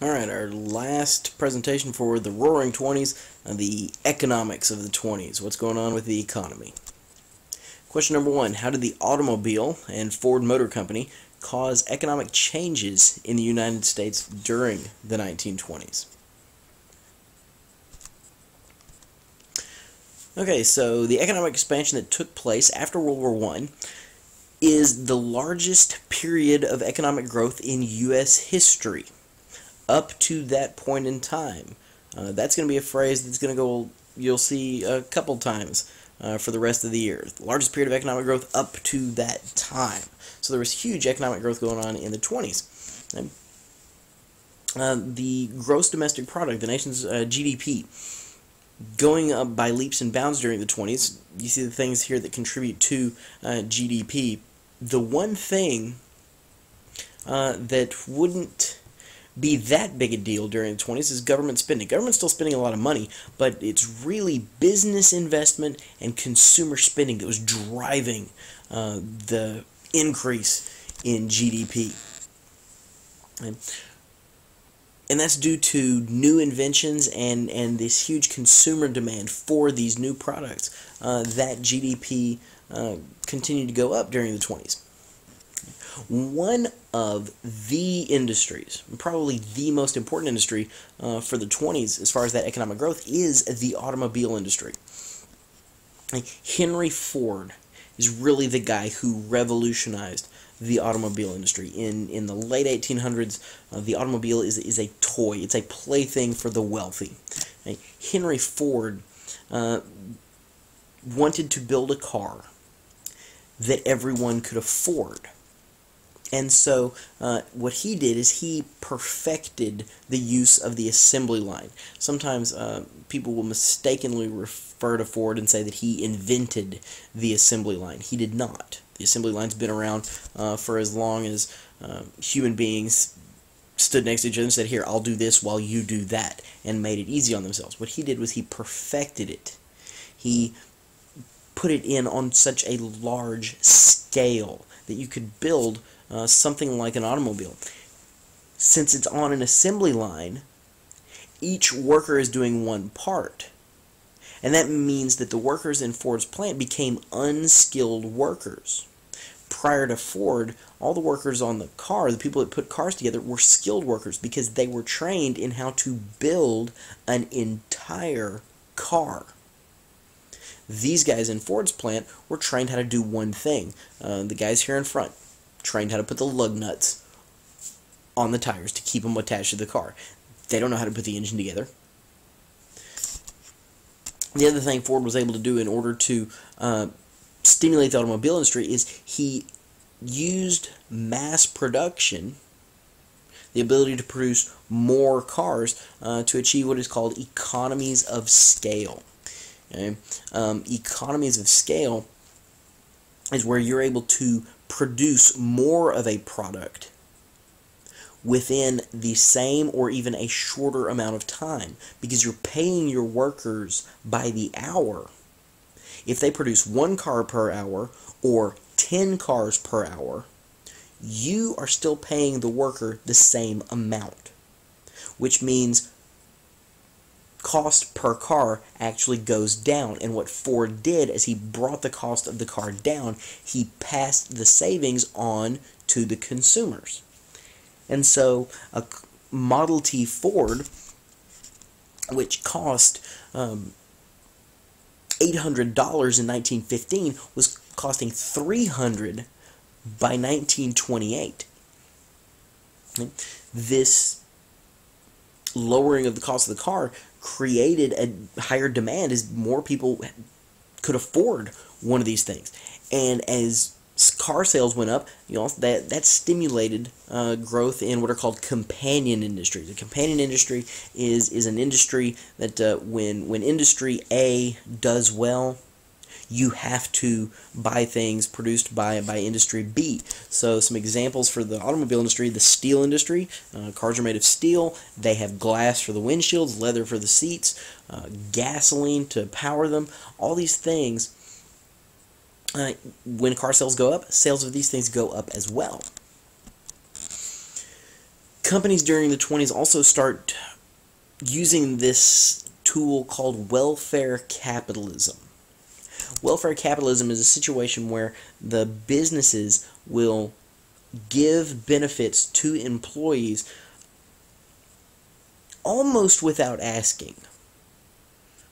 Alright, our last presentation for the Roaring Twenties, the economics of the 20s. What's going on with the economy? Question number one, how did the automobile and Ford Motor Company cause economic changes in the United States during the 1920s? Okay, so the economic expansion that took place after World War I is the largest period of economic growth in U.S. history up to that point in time. That's going to be a phrase that's going to go, you'll see a couple times for the rest of the year. The largest period of economic growth up to that time. So there was huge economic growth going on in the 20s. The gross domestic product, the nation's GDP, going up by leaps and bounds during the 20s. You see the things here that contribute to GDP. The one thing that wouldn't be that big a deal during the 20s is government spending. Government's still spending a lot of money, but it's really business investment and consumer spending that was driving the increase in GDP. And that's due to new inventions and this huge consumer demand for these new products. That GDP continued to go up during the 20s. One of the industries, probably the most important industry for the 20s as far as that economic growth, is the automobile industry. Henry Ford is really the guy who revolutionized the automobile industry. In the late 1800s, the automobile is a toy. It's a plaything for the wealthy. Henry Ford wanted to build a car that everyone could afford. And so what he did is he perfected the use of the assembly line. Sometimes people will mistakenly refer to Ford and say that he invented the assembly line. He did not. The assembly line's been around for as long as human beings stood next to each other and said, here, I'll do this while you do that, and made it easy on themselves. What he did was he perfected it. He put it in on such a large scale that you could build something like an automobile. Since it's on an assembly line, each worker is doing one part. And that means that the workers in Ford's plant became unskilled workers. Prior to Ford, all the workers on the car, the people that put cars together, were skilled workers because they were trained in how to build an entire car. These guys in Ford's plant were trained how to do one thing. The guys here in front trained how to put the lug nuts on the tires to keep them attached to the car. They don't know how to put the engine together. The other thing Ford was able to do in order to stimulate the automobile industry is he used mass production, the ability to produce more cars, to achieve what is called economies of scale. Okay? Economies of scale is where you're able to produce more of a product within the same or even a shorter amount of time, because you're paying your workers by the hour. If they produce 1 car per hour or 10 cars per hour, you are still paying the worker the same amount, which means cost per car actually goes down. And what Ford did is he brought the cost of the car down. He passed the savings on to the consumers. And so a Model T Ford, which cost $800 in 1915, was costing $300 by 1928. This lowering of the cost of the car created a higher demand as more people could afford one of these things. And as car sales went up, that stimulated growth in what are called companion industries. A companion industry is an industry that when industry A does well, you have to buy things produced by industry B. So some examples for the automobile industry: the steel industry. Cars are made of steel. They have glass for the windshields, leather for the seats, gasoline to power them. All these things, when car sales go up, sales of these things go up as well. Companies during the 20s also start using this tool called welfare capitalism. Welfare capitalism is a situation where the businesses will give benefits to employees almost without asking.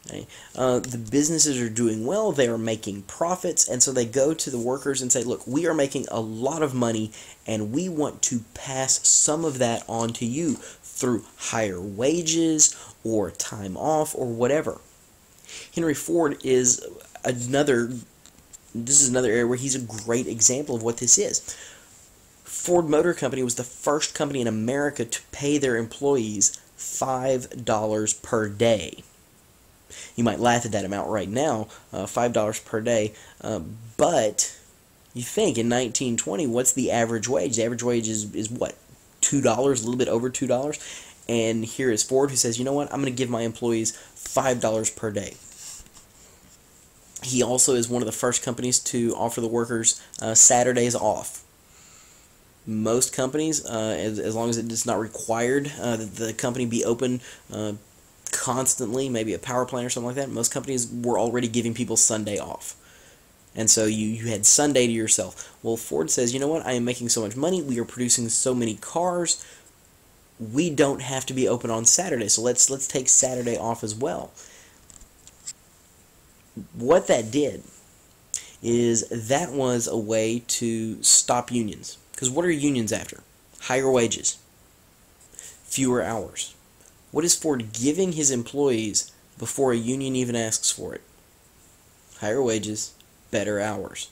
Okay? The businesses are doing well, they are making profits, and so they go to the workers and say, look, we are making a lot of money, and we want to pass some of that on to you through higher wages or time off or whatever. Henry Ford is another area where he's a great example of what this is. Ford Motor Company was the first company in America to pay their employees $5 per day. You might laugh at that amount right now, $5 per day, but you think in 1920, what's the average wage? The average wage is what? $2, a little bit over $2. And here is Ford who says, you know what, I'm going to give my employees $5 per day. He also is one of the first companies to offer the workers Saturdays off. Most companies, as long as it is not required that the company be open constantly, maybe a power plant or something like that, most companies were already giving people Sunday off. And so you had Sunday to yourself. Well, Ford says, you know what, I am making so much money, we are producing so many cars, we don't have to be open on Saturday, so let's take Saturday off as well. What that did is that was a way to stop unions. Because what are unions after? Higher wages, fewer hours. What is Ford giving his employees before a union even asks for it? Higher wages, better hours.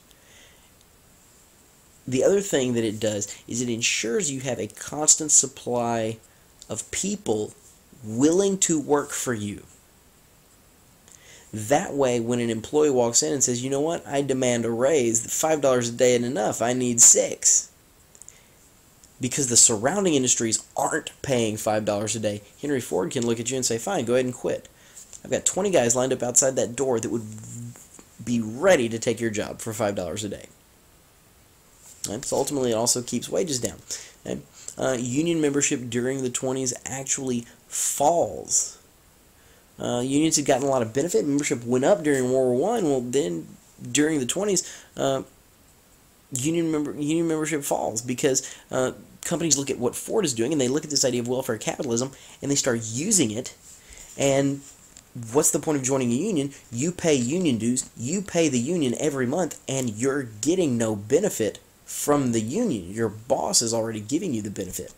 The other thing that it does is it ensures you have a constant supply of people willing to work for you. That way, when an employee walks in and says, you know what, I demand a raise, $5 a day isn't enough, I need $6. Because the surrounding industries aren't paying $5 a day, Henry Ford can look at you and say, fine, go ahead and quit. I've got 20 guys lined up outside that door that would be ready to take your job for $5 a day. And so ultimately, it also keeps wages down. And, union membership during the 20s actually falls. Unions had gotten a lot of benefit. Membership went up during World War I. Well, then during the 20s, union membership falls because companies look at what Ford is doing and they look at this idea of welfare capitalism and they start using it. And what's the point of joining a union? You pay union dues, you pay the union every month, and you're getting no benefit from the union. Your boss is already giving you the benefit.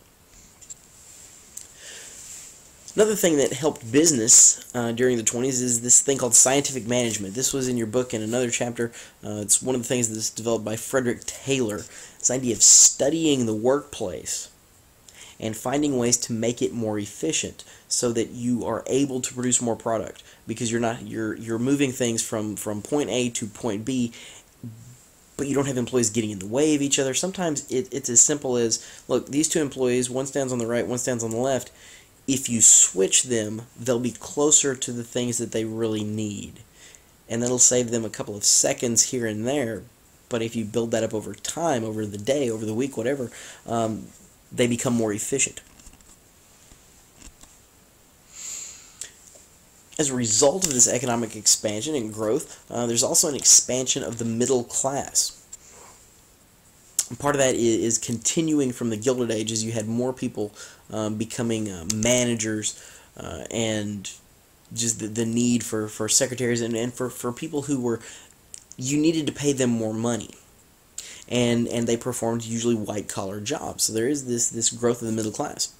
Another thing that helped business during the 20s is this thing called scientific management. This was in your book in another chapter. It's one of the things that's developed by Frederick Taylor. This idea of studying the workplace and finding ways to make it more efficient so that you are able to produce more product because you're moving things from point A to point B, but you don't have employees getting in the way of each other. Sometimes it's as simple as, look, these two employees, one stands on the right, one stands on the left. If you switch them, they'll be closer to the things that they really need. And that'll save them a couple of seconds here and there. But if you build that up over time, over the day, over the week, whatever, they become more efficient. As a result of this economic expansion and growth, there's also an expansion of the middle class. Part of that is continuing from the Gilded Age as you had more people becoming managers and just the need for secretaries and for people who were, you needed to pay them more money. And they performed usually white-collar jobs. So there is this growth of the middle class.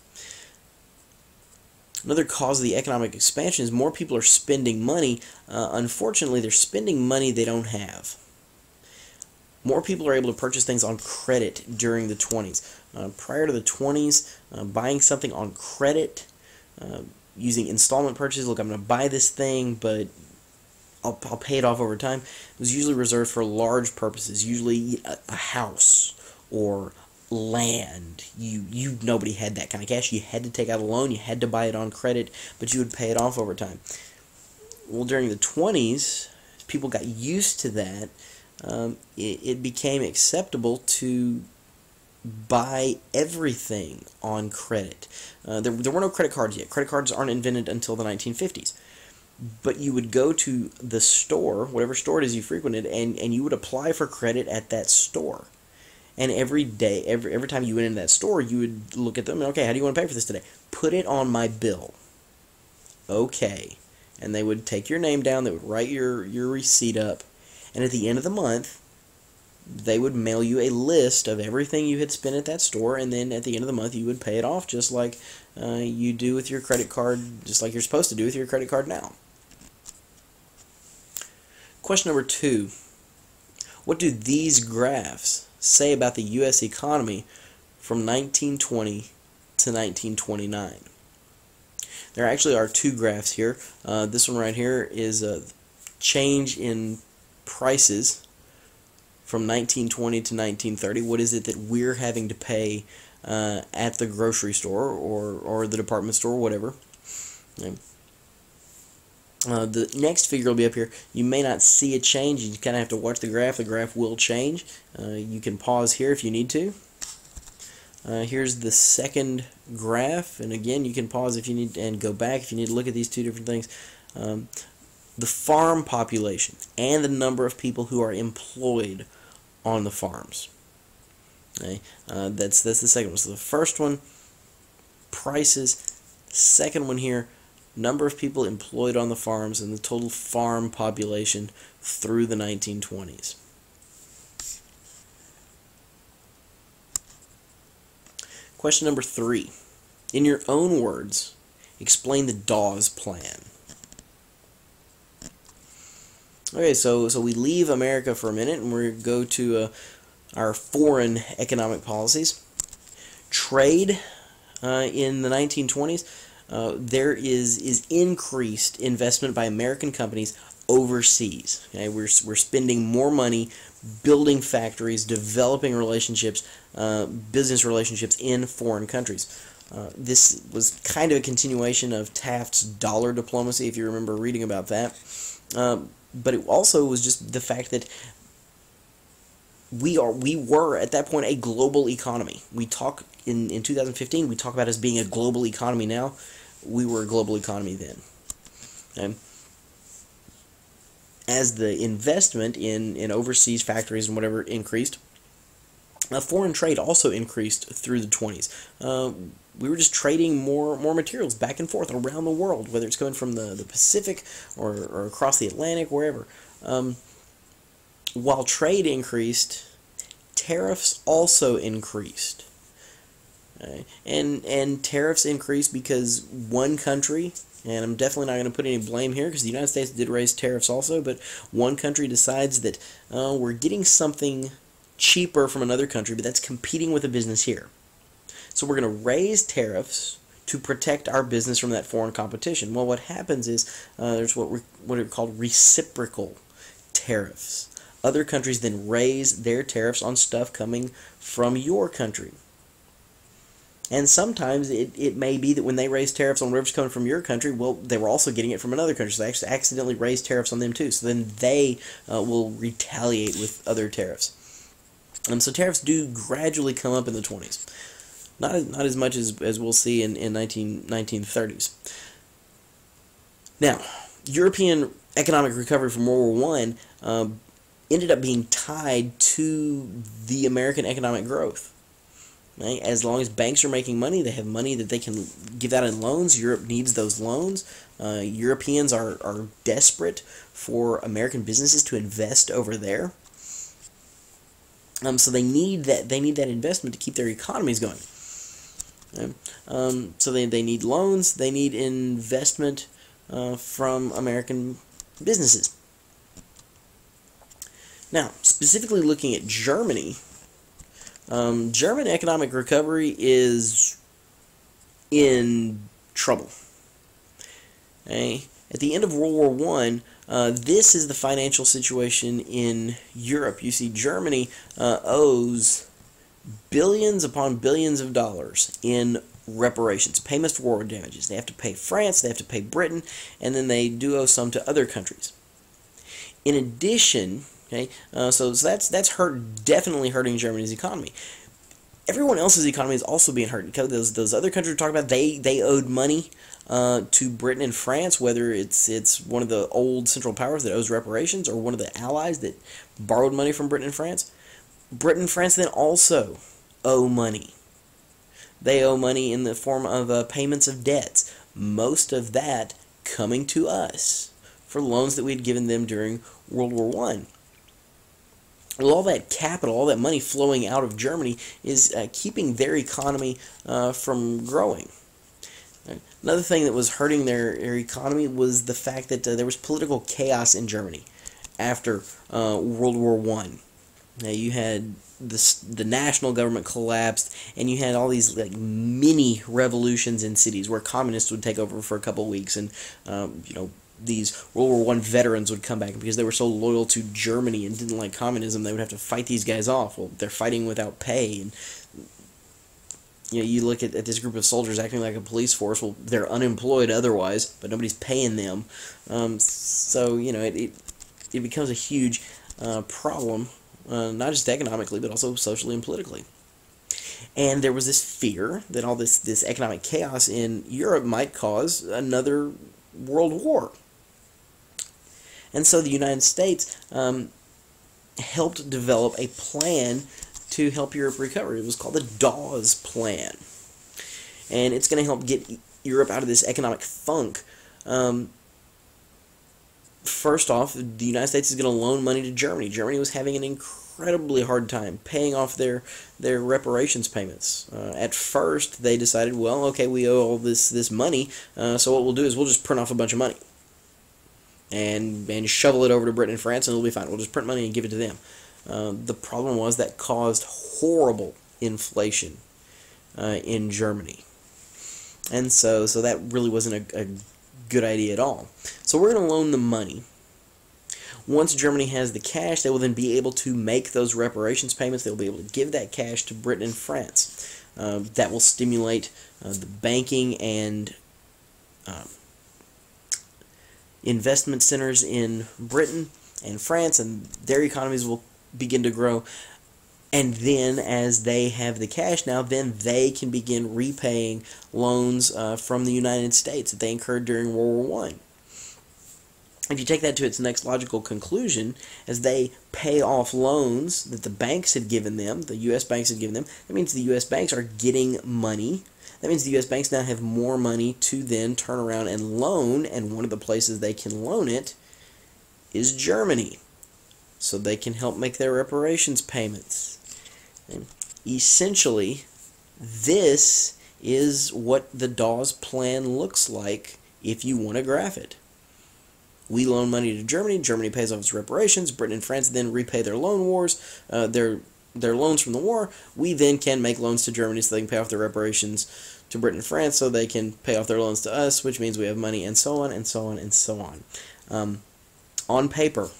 Another cause of the economic expansion is more people are spending money. Unfortunately, they're spending money they don't have. More people are able to purchase things on credit during the 20s. Prior to the 20s, buying something on credit, using installment purchases, look, I'm going to buy this thing, but I'll pay it off over time, it was usually reserved for large purposes, usually a house or land. Nobody had that kind of cash. You had to take out a loan, you had to buy it on credit, but you would pay it off over time. Well, during the 20s, people got used to that. It became acceptable to buy everything on credit. There were no credit cards yet. Credit cards aren't invented until the 1950s. But you would go to the store, whatever store it is you frequented, and you would apply for credit at that store. And every day, every time you went into that store, you would look at them and, okay, how do you want to pay for this today? Put it on my bill. Okay. And they would take your name down, they would write your receipt up, and at the end of the month, they would mail you a list of everything you had spent at that store, and then at the end of the month, you would pay it off just like you do with your credit card, just like you're supposed to do with your credit card now. Question number 2. What do these graphs say about the U.S. economy from 1920 to 1929? There actually are 2 graphs here. This one right here is a change in prices from 1920 to 1930. What is it that we're having to pay at the grocery store or the department store, whatever? The next figure will be up here. You may not see a change. You kind of have to watch the graph. The graph will change. You can pause here if you need to. Here's the second graph, and again, you can pause if you need and go back if you need to look at these 2 different things. The farm population and the number of people who are employed on the farms. Okay, that's the second one. So the first one, prices. Second one here, number of people employed on the farms and the total farm population through the 1920s. Question number 3. In your own words, explain the Dawes Plan. Okay, so we leave America for a minute and we go to our foreign economic policies. Trade in the 1920s, there is increased investment by American companies overseas. Okay, we're spending more money building factories, developing relationships, business relationships in foreign countries. This was kind of a continuation of Taft's dollar diplomacy, if you remember reading about that. But it also was just the fact that we were at that point a global economy. We talk in 2015, we talk about us being a global economy now. We were a global economy then. Okay? As the investment in overseas factories and whatever increased, foreign trade also increased through the 20s. We were just trading more materials back and forth around the world, whether it's coming from the Pacific or across the Atlantic, wherever. While trade increased, tariffs also increased. And tariffs increased because one country, and I'm definitely not going to put any blame here because the United States did raise tariffs also, but one country decides that we're getting something cheaper from another country, but that's competing with a business here. So we're going to raise tariffs to protect our business from that foreign competition. Well, what happens is there's what are called reciprocal tariffs. Other countries then raise their tariffs on stuff coming from your country. And sometimes it may be that when they raise tariffs on whatever's coming from your country, well, they were also getting it from another country, so they actually accidentally raised tariffs on them too. So then they will retaliate with other tariffs. So tariffs do gradually come up in the 20s. Not as much as we'll see in 1930s. Now, European economic recovery from World War I ended up being tied to the American economic growth. Right? As long as banks are making money, they have money that they can give out in loans. Europe needs those loans. Europeans are desperate for American businesses to invest over there. So they need that investment to keep their economies going. So they need loans. They need investment from American businesses. Now, specifically looking at Germany. German economic recovery is in trouble. Okay? At the end of World War I, this is the financial situation in Europe. You see, Germany owes billions upon billions of dollars in reparations, payments for war damages. They have to pay France, they have to pay Britain, and then they do owe some to other countries. In addition, okay, so that's definitely hurting Germany's economy. everyone else's economy is also being hurt because those other countries we're talking about, they owed money to Britain and France, whether it's one of the old Central Powers that owes reparations or one of the allies that borrowed money from Britain and France. Britain and France then also owe money. They owe money in the form of payments of debts. Most of that coming to us for loans that we had given them during World War One. Well, all that capital, all that money flowing out of Germany is keeping their economy from growing. Another thing that was hurting their economy was the fact that there was political chaos in Germany after World War One. Now you had the national government collapsed, and you had all these like mini revolutions in cities where communists would take over for a couple of weeks, and these World War One veterans would come back because they were so loyal to Germany and didn't like communism. They would have to fight these guys off. Well, they're fighting without pay, and you look at this group of soldiers acting like a police force. Well, they're unemployed otherwise, but nobody's paying them. So it becomes a huge problem. Not just economically, but also socially and politically. And there was this fear that all this economic chaos in Europe might cause another world war. And so the United States helped develop a plan to help Europe recover. It was called the Dawes Plan. And it's going to help get Europe out of this economic funk. First off, the United States is going to loan money to Germany. Germany was having an incredibly hard time paying off their reparations payments. At first, they decided, well, okay, we owe all this money, so what we'll do is we'll just print off a bunch of money and shovel it over to Britain and France, and it'll be fine. We'll just print money and give it to them. The problem was that caused horrible inflation in Germany. And so that really wasn't a good idea at all. So we're going to loan them money. Once Germany has the cash, they will then be able to make those reparations payments. They'll be able to give that cash to Britain and France. That will stimulate the banking and investment centers in Britain and France, and their economies will begin to grow. And then, as they have the cash now, then they can begin repaying loans from the United States that they incurred during World War I. If you take that to its next logical conclusion, as they pay off loans that the banks had given them, the U.S. banks had given them, that means the U.S. banks are getting money. That means the U.S. banks now have more money to then turn around and loan, and one of the places they can loan it is Germany, so they can help make their reparations payments. And essentially, this is what the Dawes Plan looks like if you want to graph it. We loan money to Germany. Germany pays off its reparations. Britain and France then repay their loan wars, their loans from the war. We then can make loans to Germany so they can pay off their reparations to Britain and France so they can pay off their loans to us, which means we have money, and so on, and so on, and so on. On paper,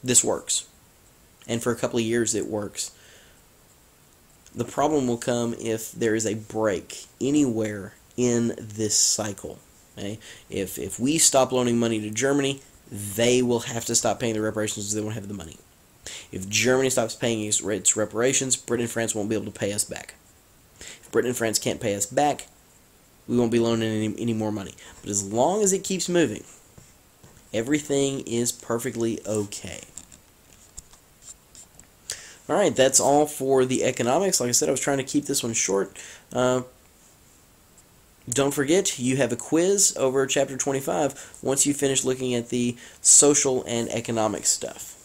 this works. And for a couple of years, it works. The problem will come if there is a break anywhere in this cycle. Okay? If we stop loaning money to Germany, they will have to stop paying the reparations because they won't have the money. If Germany stops paying its reparations, Britain and France won't be able to pay us back. If Britain and France can't pay us back, we won't be loaning any more money. But as long as it keeps moving, everything is perfectly okay. Alright, that's all for the economics. Like I said, I was trying to keep this one short. Don't forget, you have a quiz over Chapter 25 once you finish looking at the social and economic stuff.